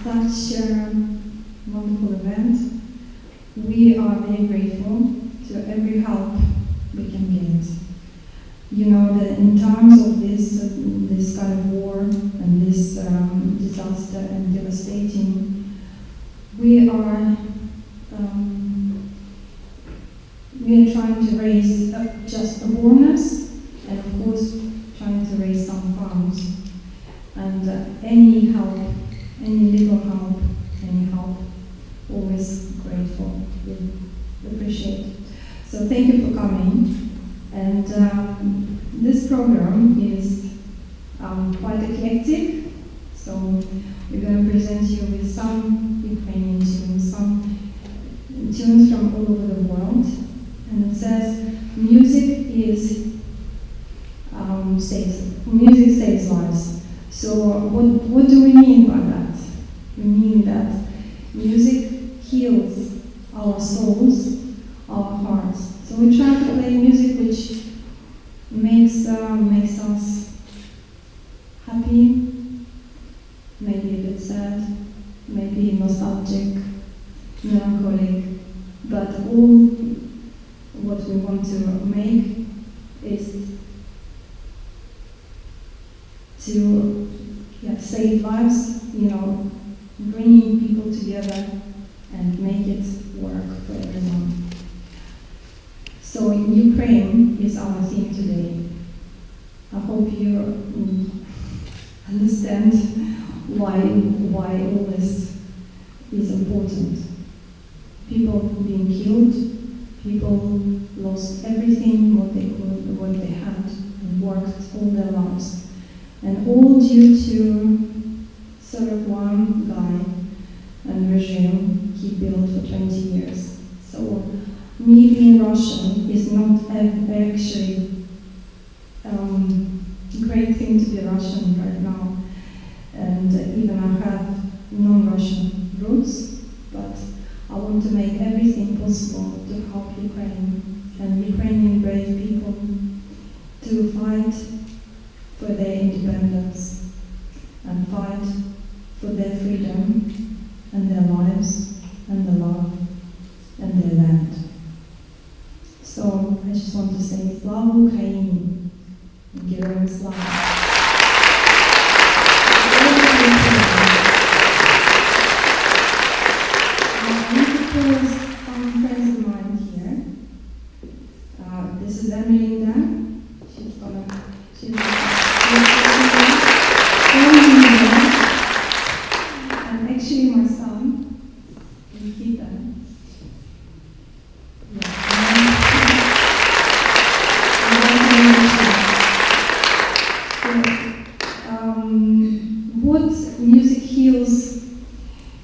such a wonderful event. We are very grateful to every help we can get. You know that in times of this kind of war and this disaster and devastating, we are trying to raise just awareness and of course trying to raise some funds. And any help, any little help, any help, always grateful, we appreciate. So thank you for coming. And this program is quite eclectic, so we're going to present you with some Ukrainian tunes, some tunes from all over the world. And it says, music saves lives. So what do we mean by that? We mean that music heals our souls, our hearts. So we try to play music which makes us happy, maybe a bit sad, maybe nostalgic, melancholic, but all what we want to make is to save lives, bringing people together and make it work for everyone. So Ukraine is our theme today. I hope you understand why all this is important. People being killed, people lost everything what they had and worked all their lives, and all due to sort of one guy and regime he built for 20 years. So me being Russian is not actually a great thing to be Russian right now, and even I have non-Russian roots, but I want to make everything possible to help Ukraine and Ukrainian brave people to fight for their independence and fight for their freedom and their lives and their love and their land. So I just want to say Slava Ukraini, Героям слава. Some friends of mine here. This is Ermelinda. And actually my son, Nikita. What music heals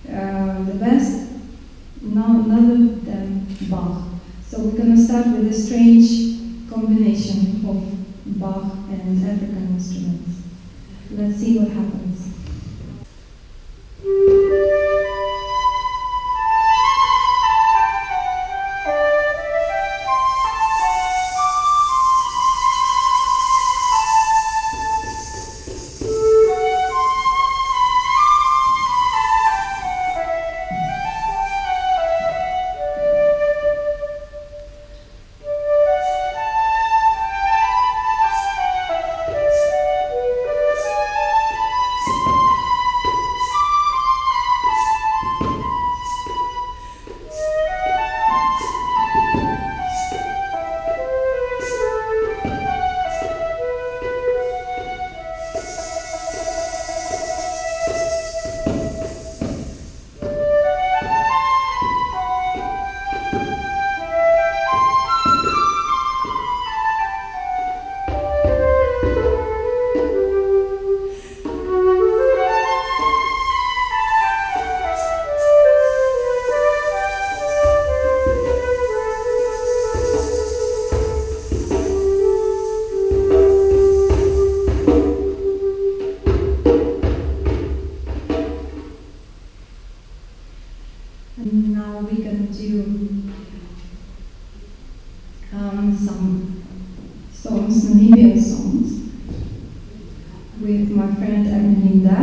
the best? None other than Bach. So we're going to start with a strange combination of Bach and African instruments. Let's see what happens. Some songs, Namibian songs, with my friend Ermelinda.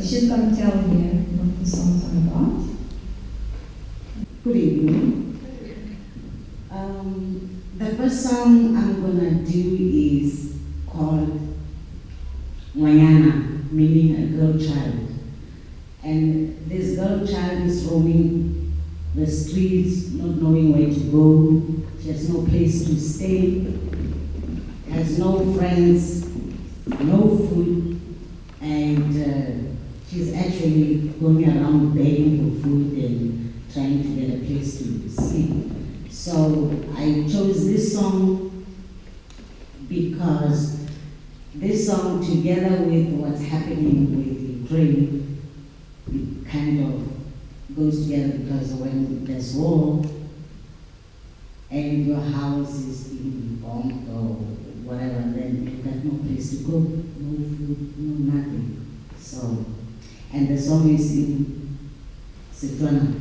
she's going to tell you what the songs are about. Good evening. The first song I'm gonna do is called Wanyana, meaning a girl child. And this girl child is roaming the streets, not knowing where to go. She has no place to stay, has no friends, no food, and she's actually going around begging for food and trying to get a place to sleep. So I chose this song because this song, together with what's happening with Ukraine, it kind of goes together, because when there's war and your house is being bombed or whatever, then you've got no place to go, no food, no nothing. So, and the song is in Setswana.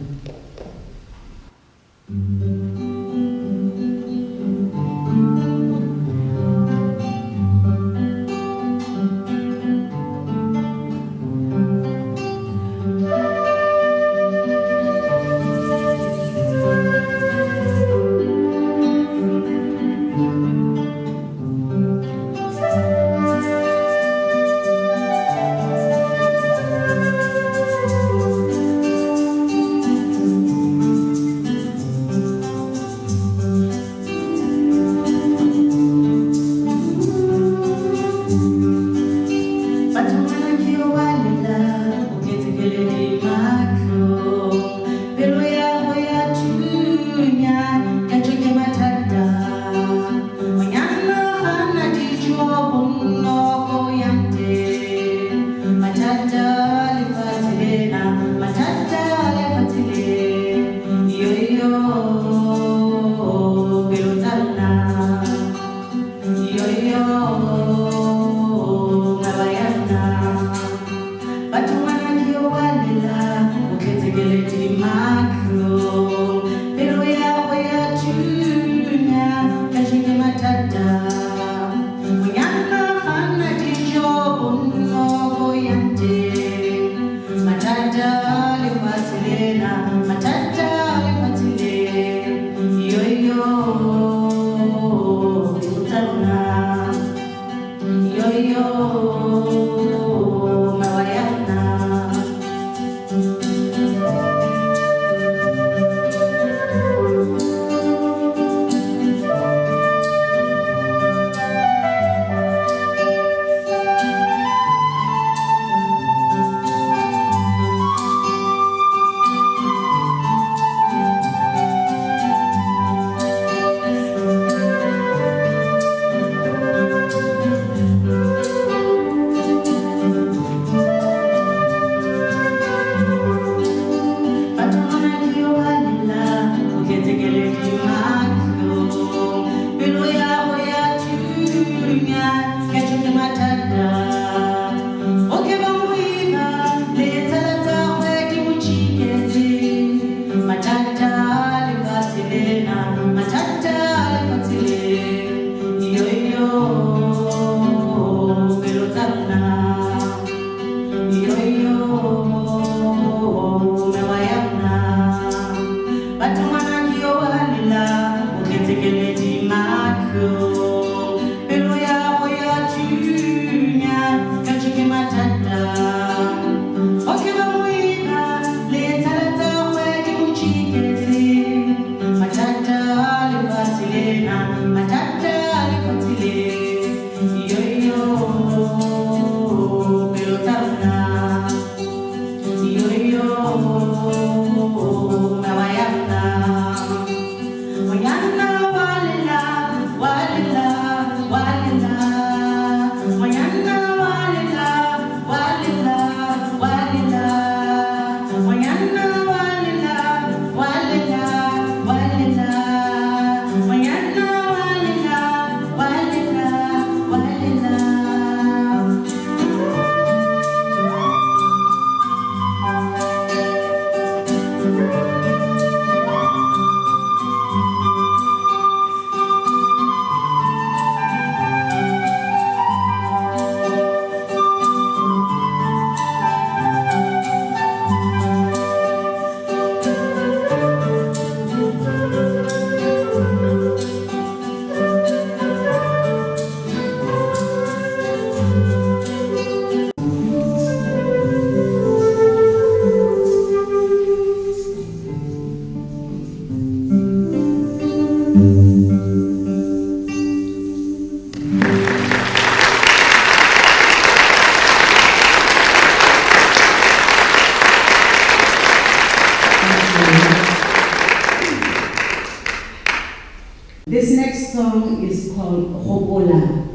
song is called Hopola,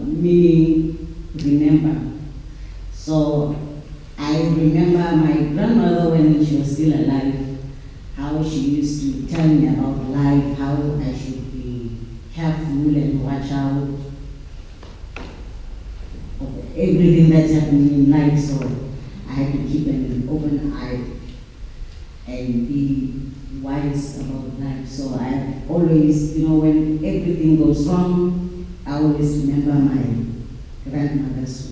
meaning remember. So I remember my grandmother when she was still alive, how she used to tell me about life, how I should be careful and watch out of everything that's happening in life. So I had to keep an open eye and be wise about life. So I always, when everything goes wrong, I always remember my grandmother's.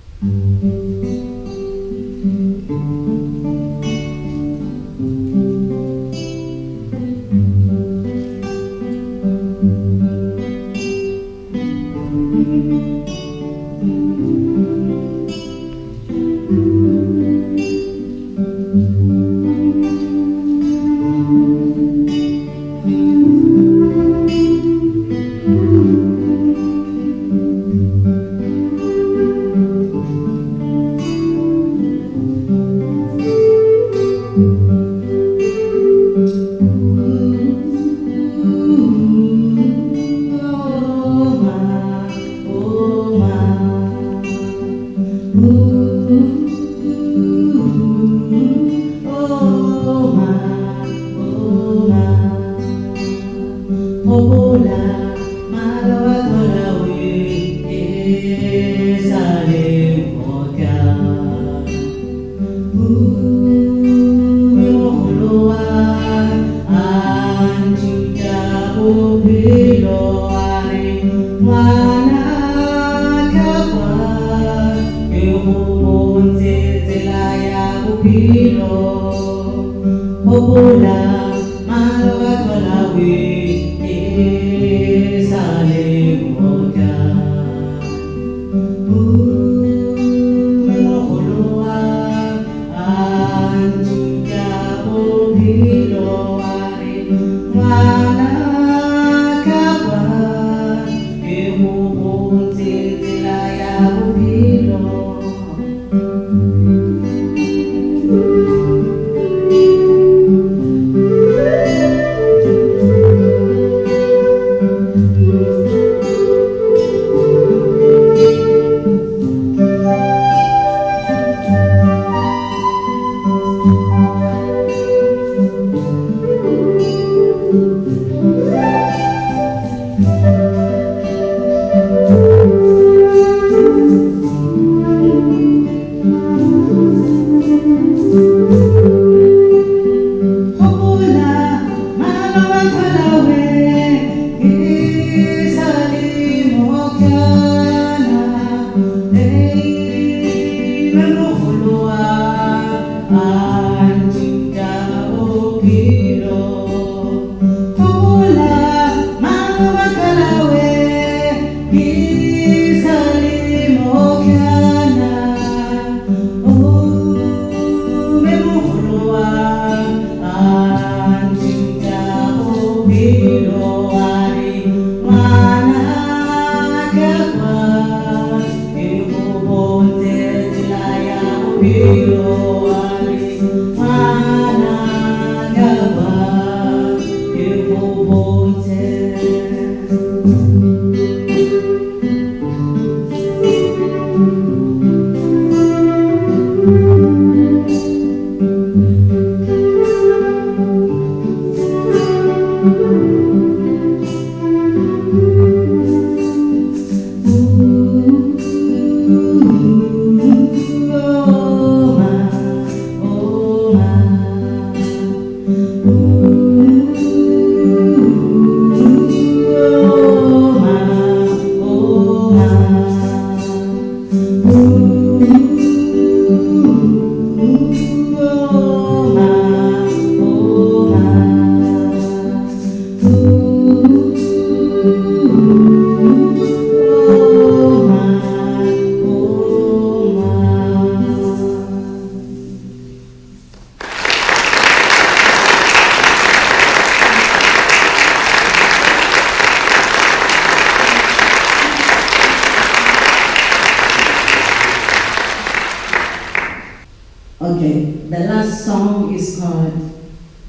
Okay, the last song is called,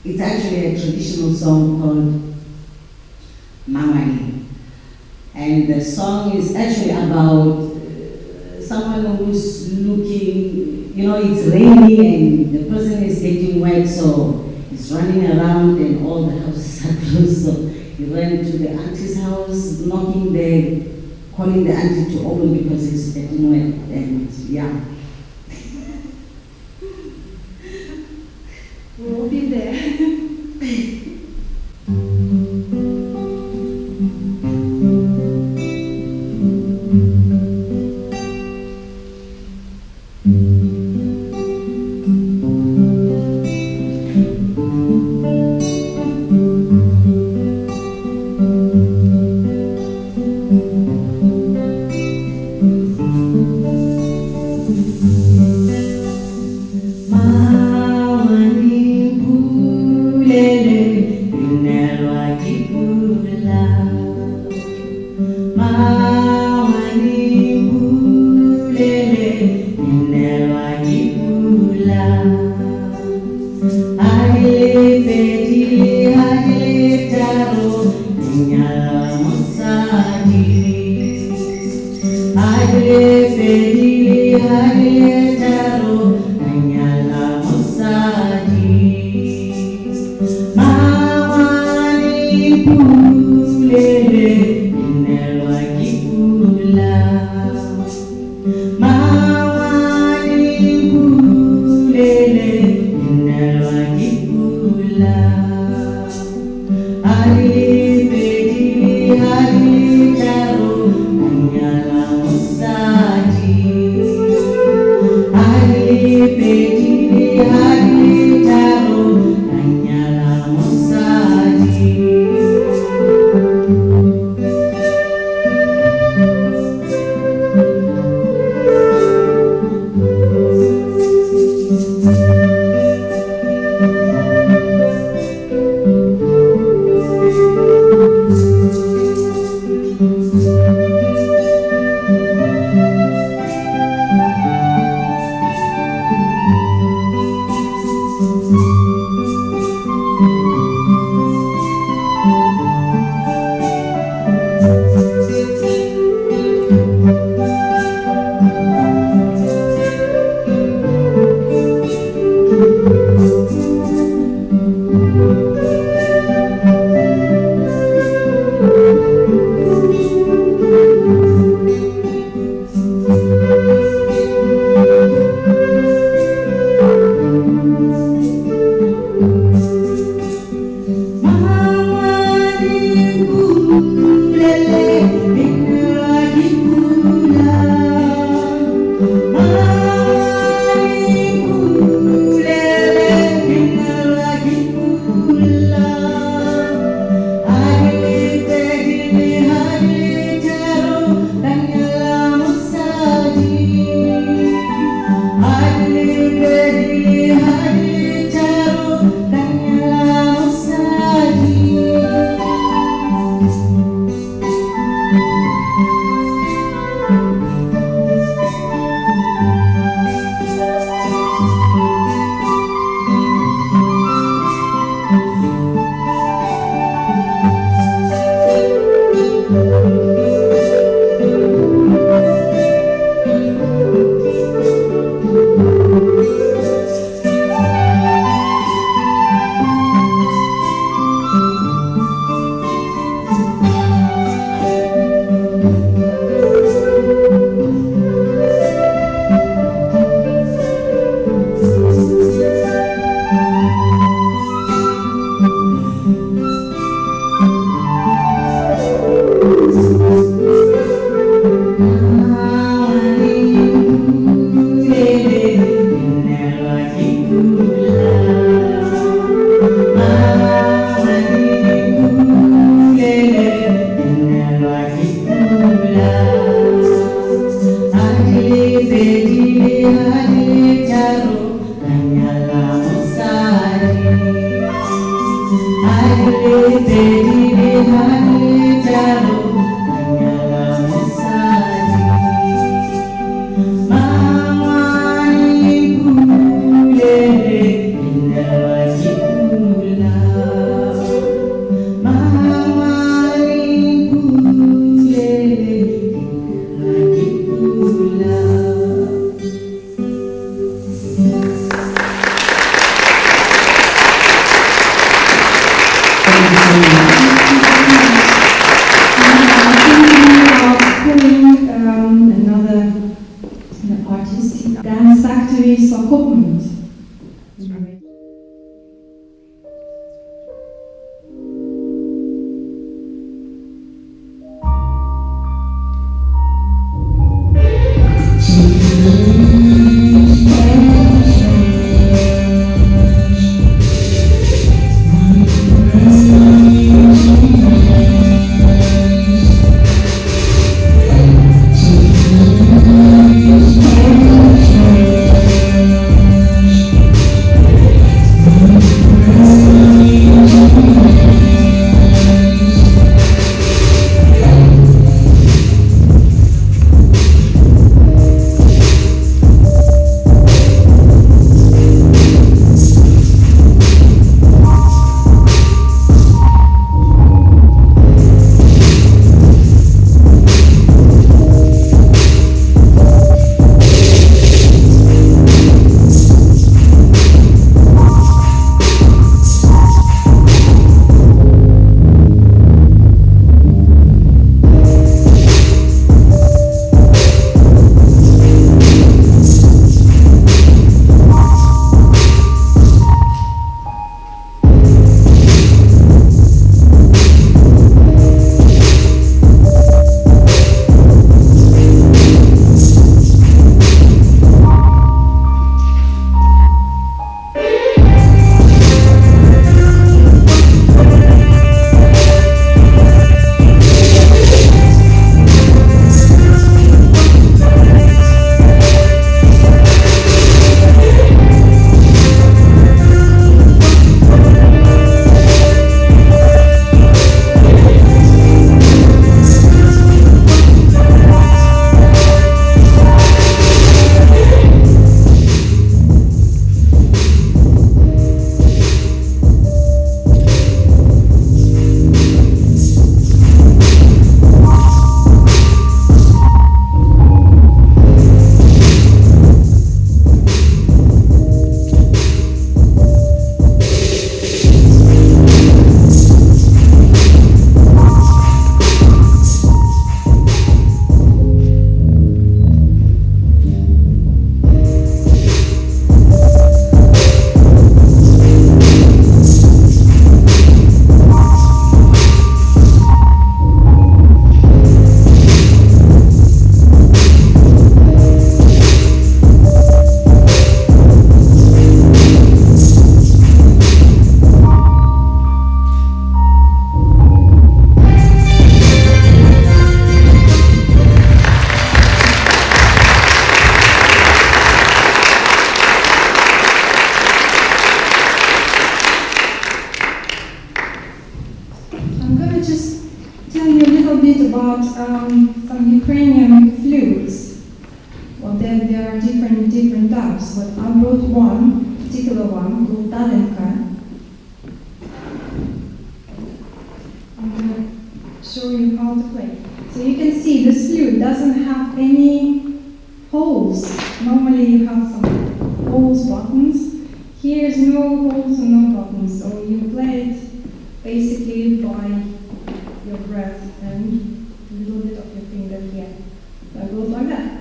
it's actually a traditional song called Mangani. And the song is actually about someone who's looking, it's raining and the person is getting wet, so he's running around and all the houses are closed. So he ran to the auntie's house, knocking there, calling the auntie to open because he's getting wet. And yeah. We'll be there. factory Swakopmund. about some Ukrainian flutes. Well, there are different types, but I brought one particular one called Waldeck. I'm going to show you how to play. So you can see this flute doesn't have any holes. Normally you have some holes, buttons. Here's no holes and no buttons, so you play it basically by your breath and a little bit of your finger here. So it goes like that.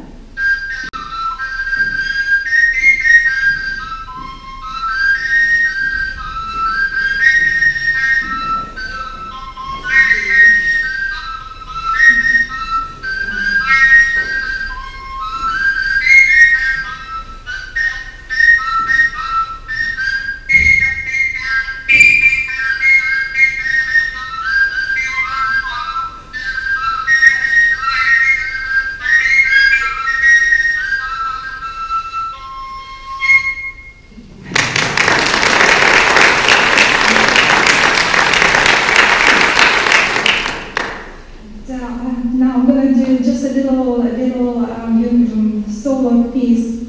Now I'm going to do just a little solo piece.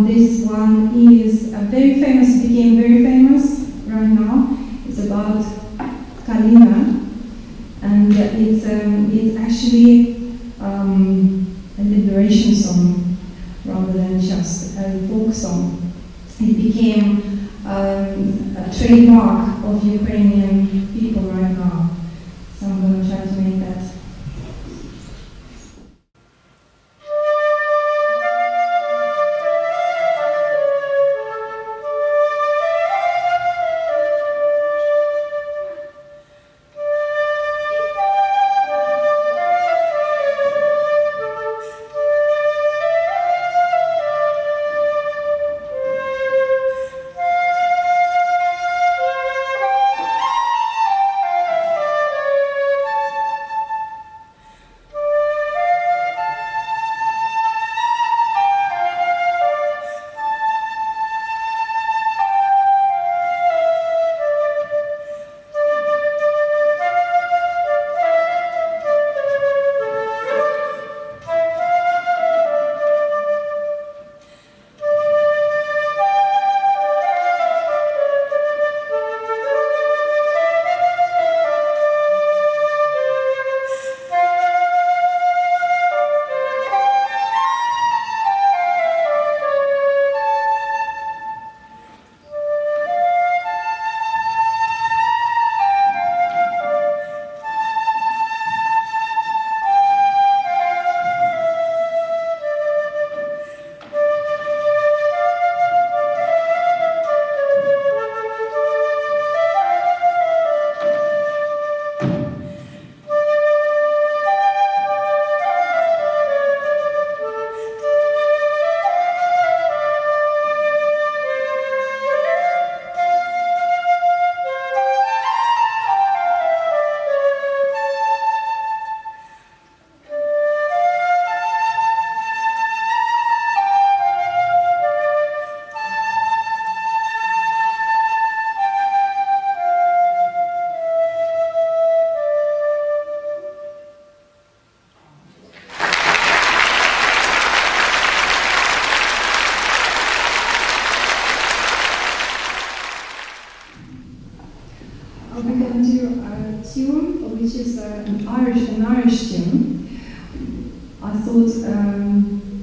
This one is very famous, became very famous right now. It's about Kalina, and it's actually a liberation song rather than just a folk song. It became a trademark of Ukrainian people right now. So I'm going to try to make that. which is an Irish tune. I thought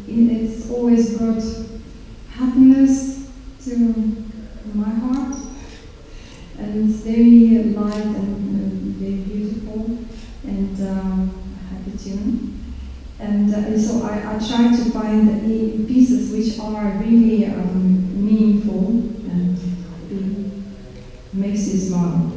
it's always brought happiness to my heart, and it's very light and very beautiful and happy tune. And so I try to find pieces which are really meaningful and makes you smile.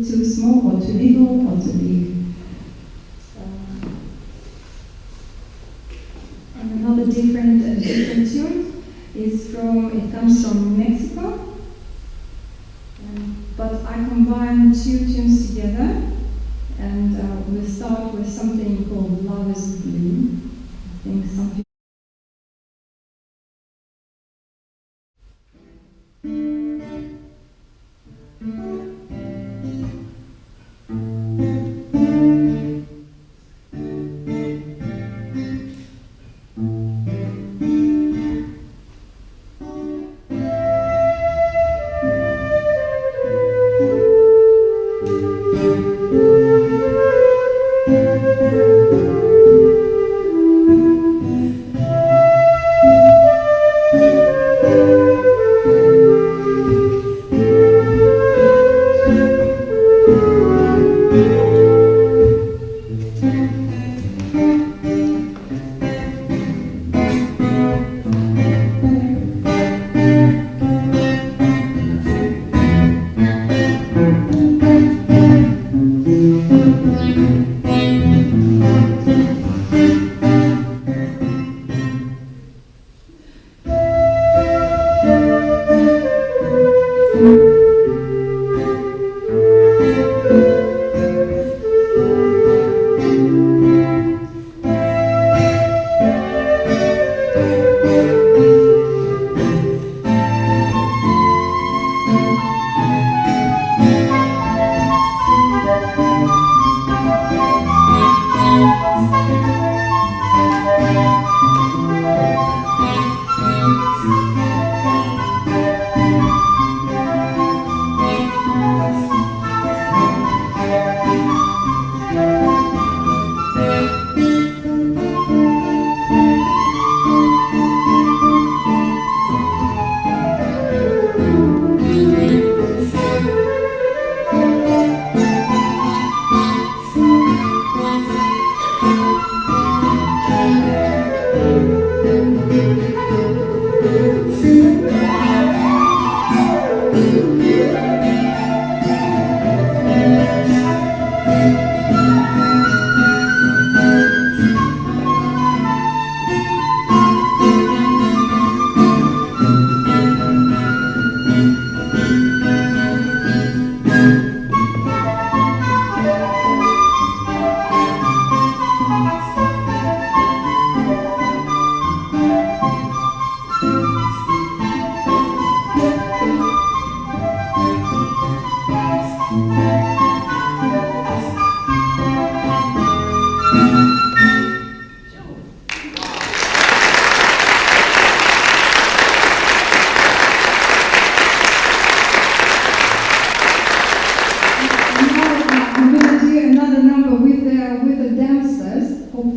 Too small or too little or too big. And another different tune it comes from Mexico, but I combine two tunes together, and we'll start with something called Love is Blue. I think some people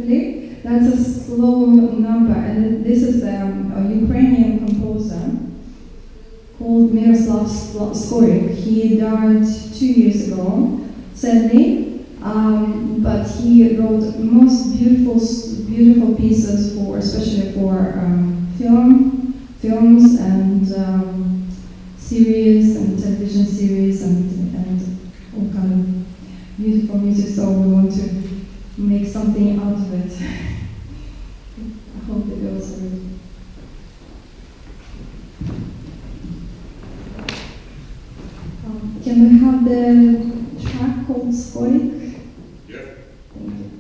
beautifully. That's a slow number, and this is a Ukrainian composer called Miroslav Skorik. He died 2 years ago, sadly, but he wrote most beautiful pieces for, especially for films and series and television series and all kind of beautiful music. So we want to make something out of it. I hope it goes good. Can we have the track called Skorik? Yeah. Thank you.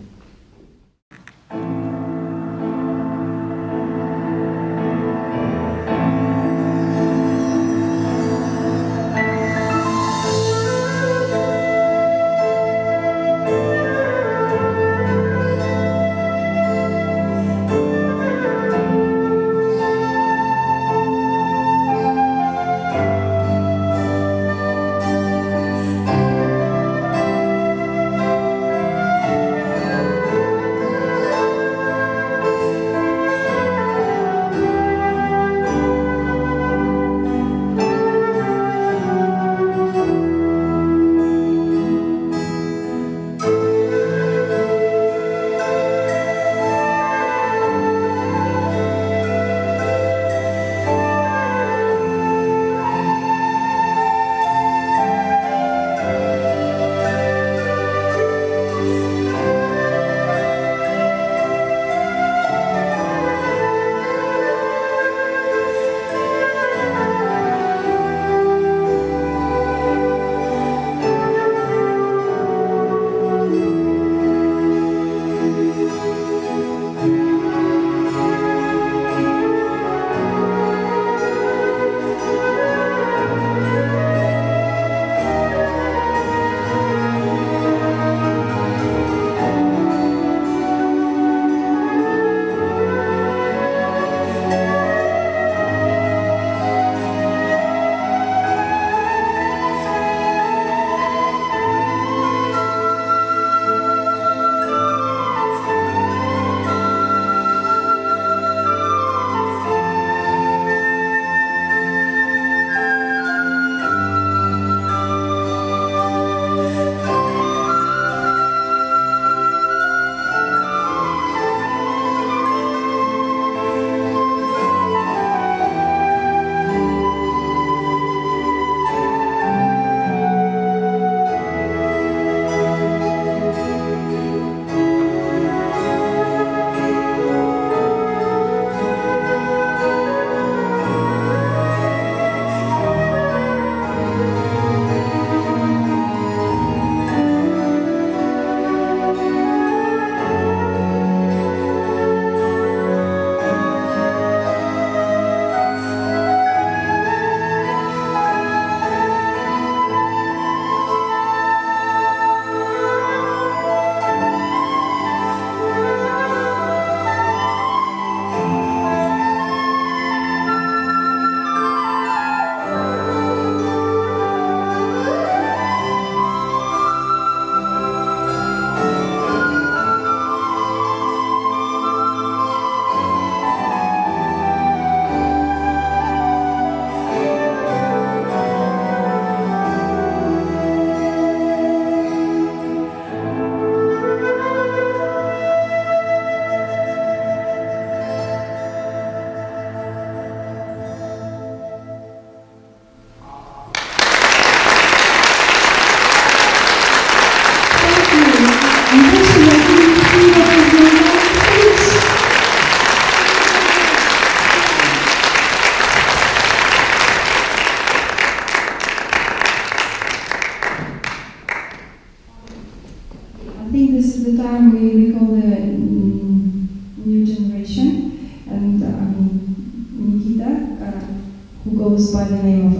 goes by the name of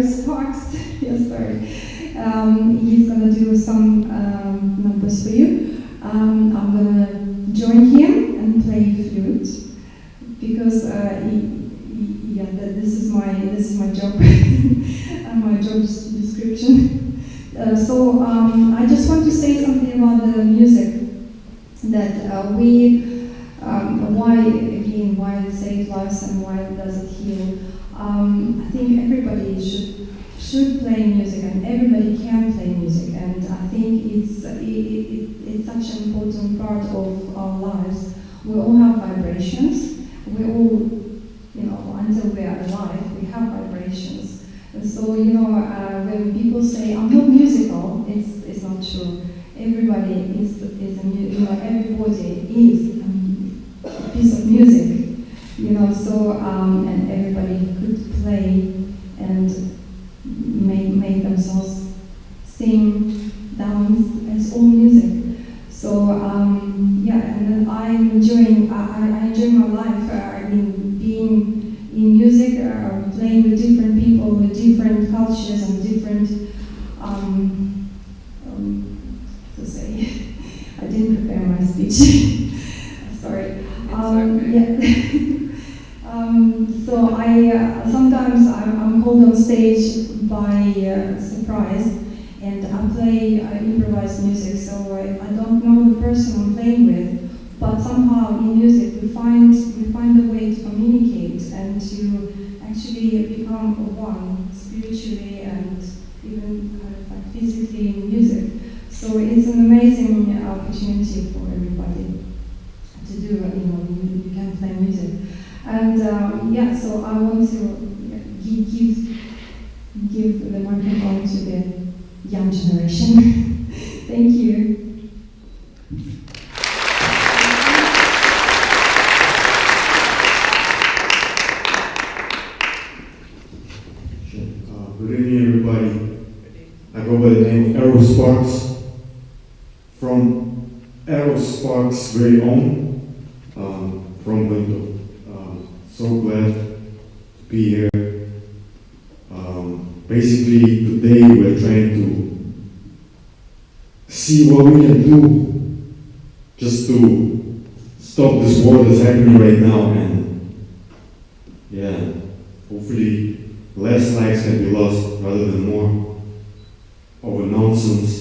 Sparks. Yes, sorry. He's gonna do some numbers for you. I'm gonna join him and play flute because this is my job, my job description. I just want to say something about the music. That why it saves lives and why does it heal? I think everybody should play music, and everybody can play music, and I think it's such an important part of our lives. We all have vibrations. We all, until we are alive, we have vibrations. And so, when people say, I'm not musical, it's not true. Everybody is everybody is a piece of music, and everybody could play and make themselves sing, dance, it's all music. So, and then I enjoy my life, being in music, playing with different people, with different cultures and different, I didn't prepare my speech. Sorry. So sometimes I'm called on stage by surprise, and I play improvised music. So I don't know the person I'm playing with, but somehow in music we find a way to communicate and to actually become one spiritually and even kind of like physically in music. So it's an amazing opportunity for everybody to do. You can play music, and so I want to give the microphone to the young generation. Thank you. Good evening, everybody. I go by the name of Errol Sparks. From Errol Sparks' very own, from Window. So glad to be here. Basically, today we're trying to see what we can do just to stop this war that's happening right now, and hopefully less lives can be lost rather than more over nonsense.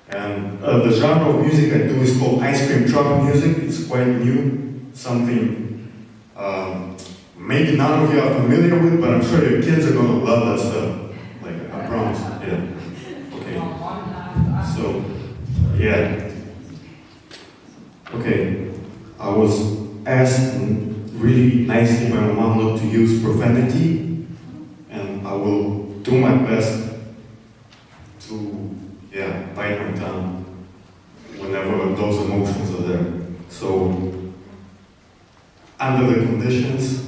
And the genre of music I do is called ice cream truck music. It's quite new, something maybe none of you are familiar with, but I'm sure your kids are going to love that stuff. Like, I promise. Yeah. Okay. So, okay. I was asked really nicely by my mom not to use profanity, and I will do my best to bite my tongue whenever those emotions are there. So, under the conditions,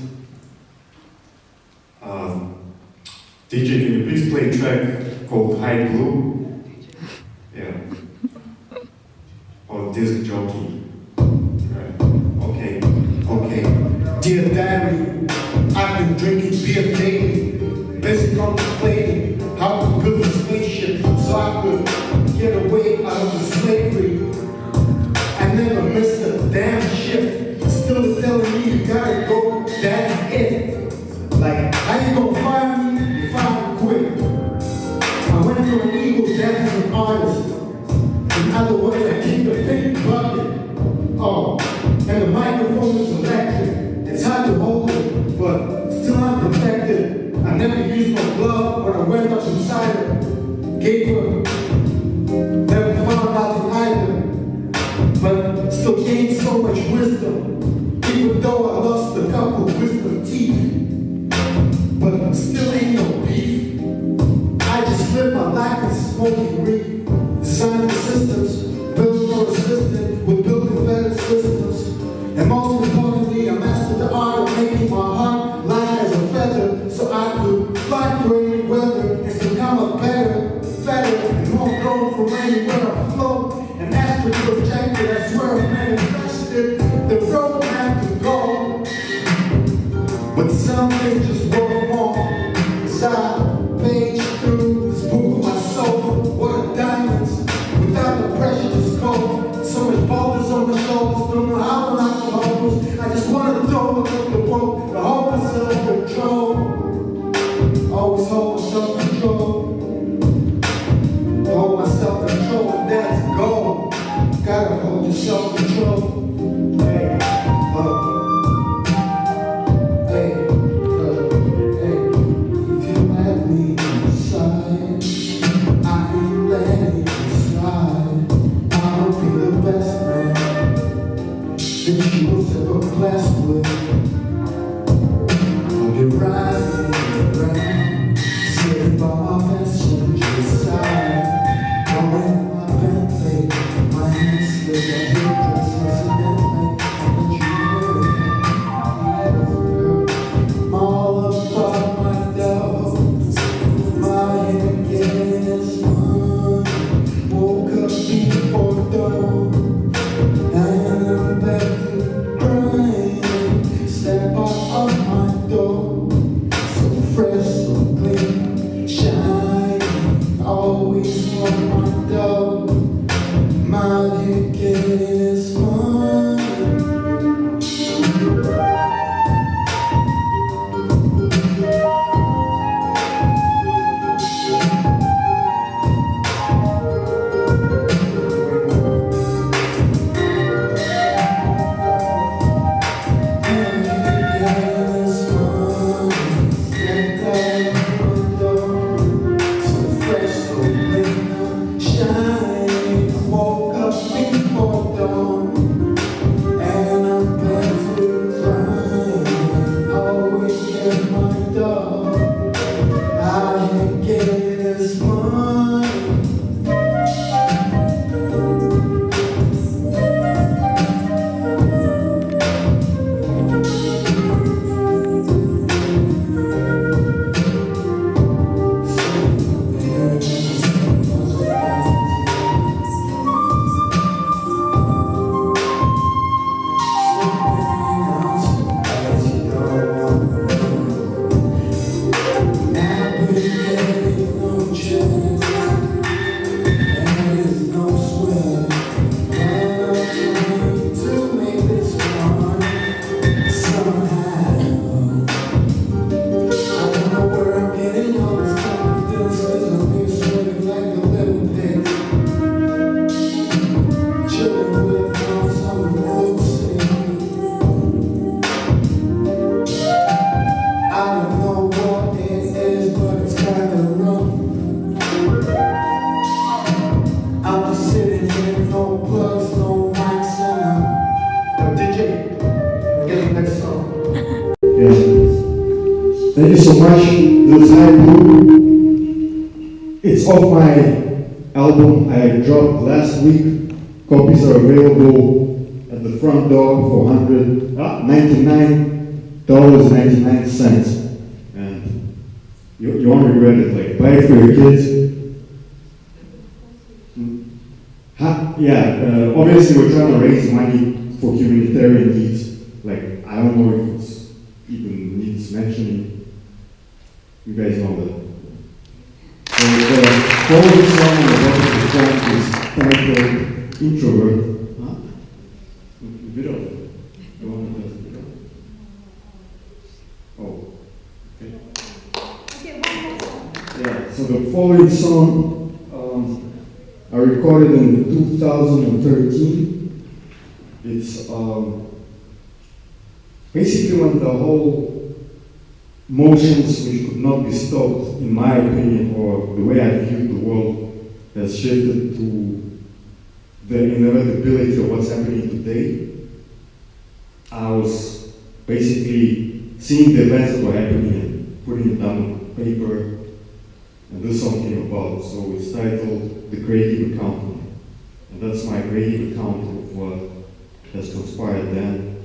DJ, can you please play a track called High Blue? Yeah. Or Disc Jockey. Right. Okay. Dear Diary, I've been drinking beer daily, busy contemplating how to build a spaceship so I could get away out of the slavery. I never missed a damn shift. Still telling me you gotta go, that's it. Like, how you gonna fire me if I quit? I went from an ego down to an artist. In other words, I keep a pink bucket. And the microphone is electric. It's hard to hold it, but still I'm protected. I never used my glove when I went up inside her. Gave her, never found out the either. But still gained so much wisdom. Even though I lost a couple wisdom teeth, but still ain't no beef. I just live my life in smoking weed, designing systems, building more resistant with building better systems. And most importantly, I mastered the art of making my heart light as a feather, so I could fly through any weather and become a better, and more grown from anywhere I flow. An astral projected, I swear I've manifested the roadmap to go. But some things just work more. Side page through this book of my soul. What are diamonds without the precious gold? So much boulders on my shoulders, don't know how to lock the holes. I just wanted to throw up the rope, the whole of self-control. Always hold self-control. gotta hold your self-control. Hey, hey, hey, if you let me inside, I ain't letting you slide. I'll be the best man that you was ever blessed with. I'll be riding around, sitting by my passenger side, going my Bentley, my hands with the hairdressers and Bentley, and you I'm all about my dough, my head getting this money, woke up before dawn, and I'm back to grind, step out of my door, so fresh, so clean, shiny, always on my dough, my head getting this money. Thank you so much. This High Blue, it's off my album I dropped last week. Copies are available at the front door for $99.99. And you won't regret it. Like, buy it for your kids. Obviously we're trying to raise money for humanitarian needs. Like, I don't know if it's even needs mentioning. You guys know that. So the following song on the bottom of the track is titled Introvert. Huh? Video. The one that does the video. Oh, okay. Okay, one more song. Yeah, so the following song I recorded in 2013. It's basically when the whole motions which could not be stopped, in my opinion, or the way I viewed the world, has shifted to the inevitability of what's happening today. I was basically seeing the events that were happening and putting it down on paper, and this song came about. So it's titled The Creative Accountant, and that's my creative account of what has transpired then,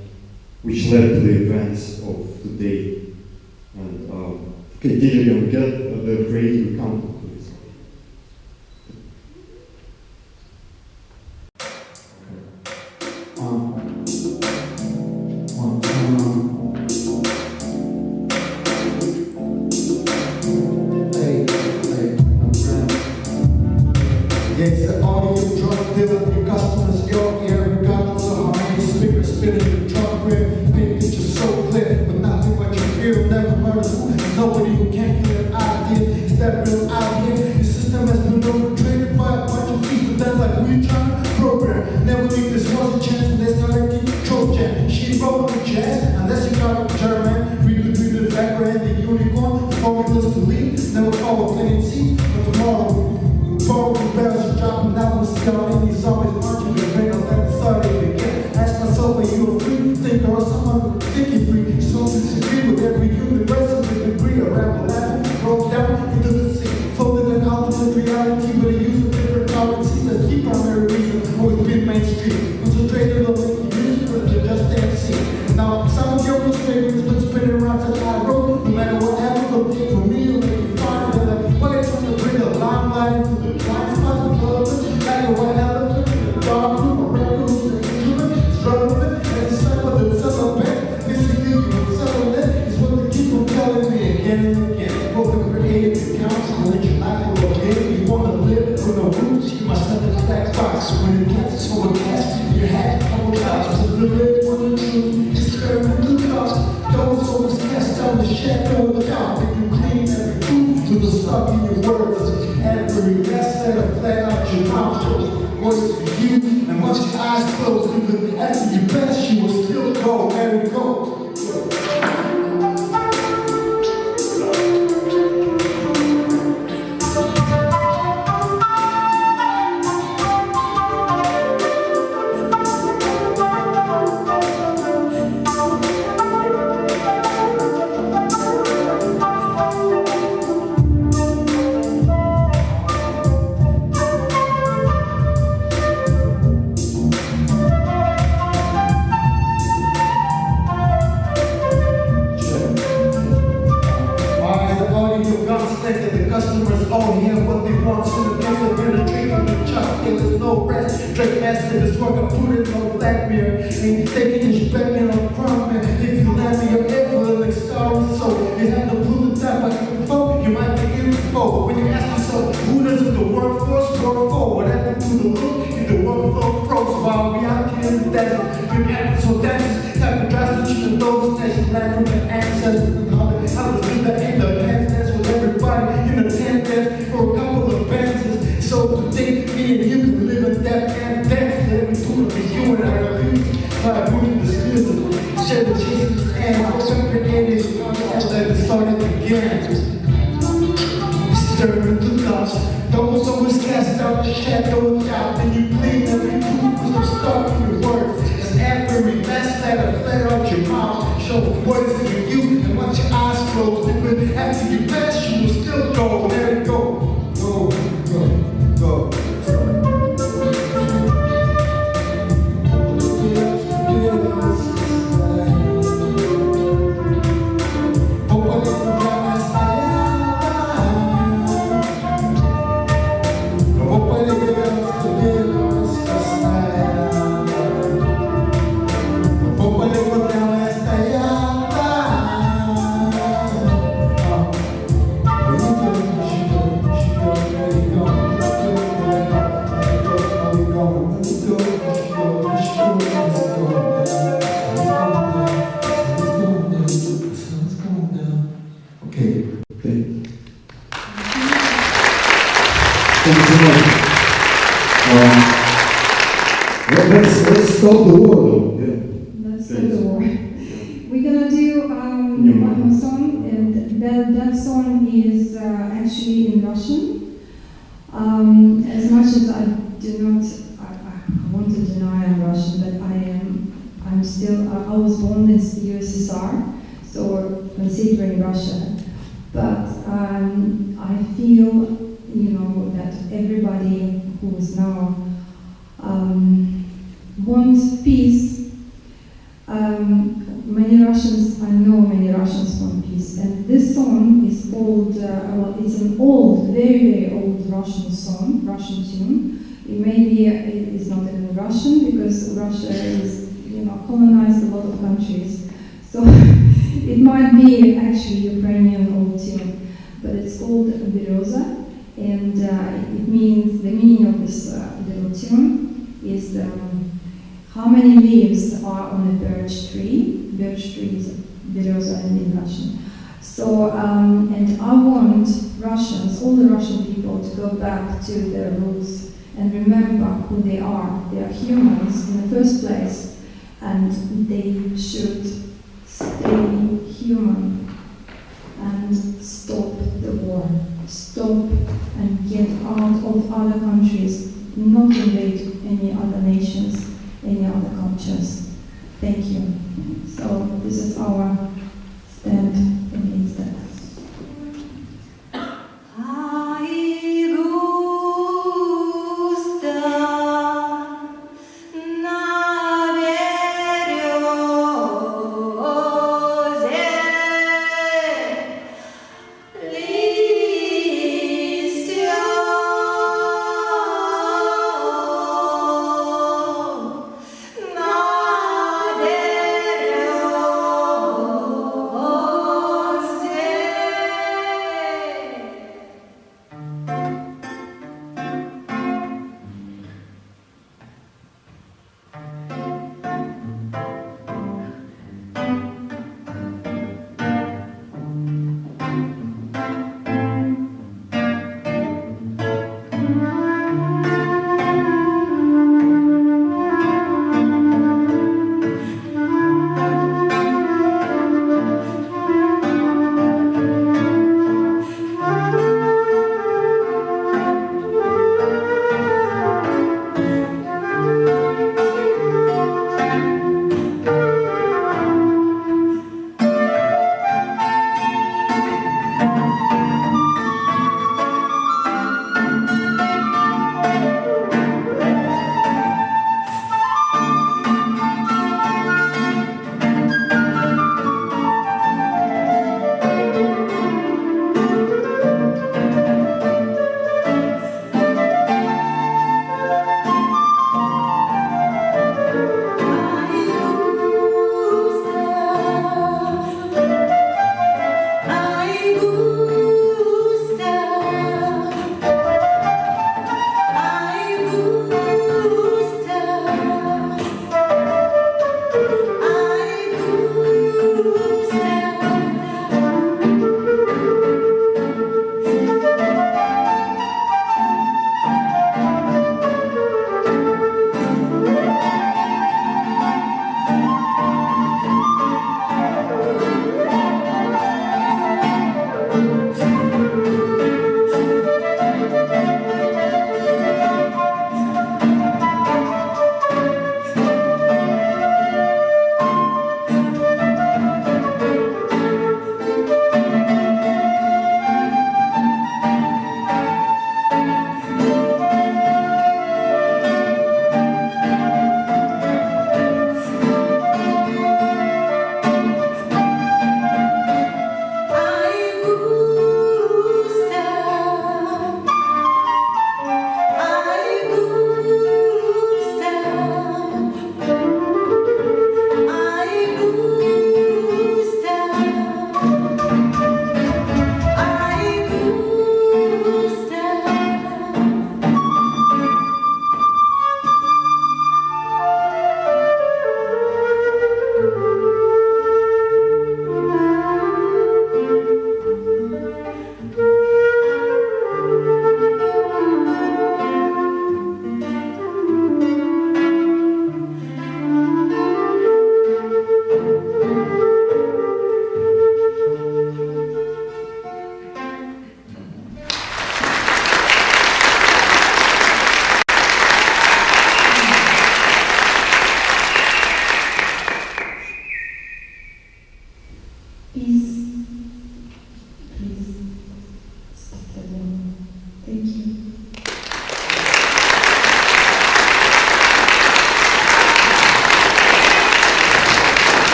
which led to the events of today. And okay, DJ, can we get the creative accountant, please? Yes, the audio drug dealer, your customers, your ear, regardless of how many speakers spinning your drum rib, paint picture so clear, but nothing what you hear will never murder. Nobody who can't get an idea, is that real out here? The system has been overtraded by a bunch of people that's like we trying to program. Never was young and he's always marching the rain on that started again. Ask myself, are you a free thinker or someone who's thinking free? So disagree with every university degree around the land, broke down into the sea, folded an alternate reality, but he used a different currency. That's the primary reason always been mainstream. Concentrated on making music, but you just can't see. Now, some of your frustrations been spinning around such high road. No matter what happens, for me, you'll make you find that like, why are you trying to bring a limelight into the blind spot? The club, like a white elephant in the dark room, a raccoon, an instrument, it's relevant, and it's like what the celebrate. Basically, you settle it, is what they keep on telling me again and again. Both the creative accounts, and let you like it or hate. You wanna live with no roots, you must have the black box. When it gets overcast, you had a couple hours to live for the truth. It's experimental thoughts, those always cast down the shadow of the doubt. If you clean every food with the stuff in your words, every last letter flat out your mouth. Words for you, and once your eyes close, even after you best, you will still go, let it go. The customers all hear what they want, so the days are gonna drink on the chop. There's no rest. Drake master this work, I put it on black beer. Ain't taking his begging on crumb. If you land me, you're able like starry soul. You have to pull the tap like before, you might be info. But when you ask yourself, who does the workforce work for? Whatever do the look, in the workflow pros. While we out here in the desert, been acting so dangerous. Type of drives that you can know the station land from the ancestors. I was in the end of dance with everybody in the tent dance for a couple of dances. So to think me and you can live in that and dance, let me do it for you and I abuse. Try to move the skills, share the Jesus and I was up in it, and let it started again. Stirring the thoughts, those always cast out the shadow of doubt, and you clean every proof with some stuff in your words. And every last letter flare out your mouth, show words to you, and once your eyes close, even after you pass, you will still go, let it go. Go, go, go. Let's stop the war though. Yeah. Let's stop the war. We're gonna do one more song, and that song is actually in Russian. As much as I do not, I want to deny I'm Russian, but I'm still, I was born in the USSR, so considering Russia. But I feel, that everybody who is now wants peace. Many Russians, I know many Russians want peace, and this song is called, it's an old, very, very old Russian song, Russian tune. It maybe it's not even Russian because Russia is, colonized a lot of countries. So it might be actually Ukrainian old tune, but it's called Beroza, and it means, the meaning of this little tune is how many leaves are on a birch tree. Birch tree is Beroza in Russian. So, and I want Russians, all the Russian people, to go back to their roots and remember who they are. They are humans in the first place, and they should stay human and stop the war. Stop and get out of other countries. No not invade any other nations, any other cultures. Thank you. So this is our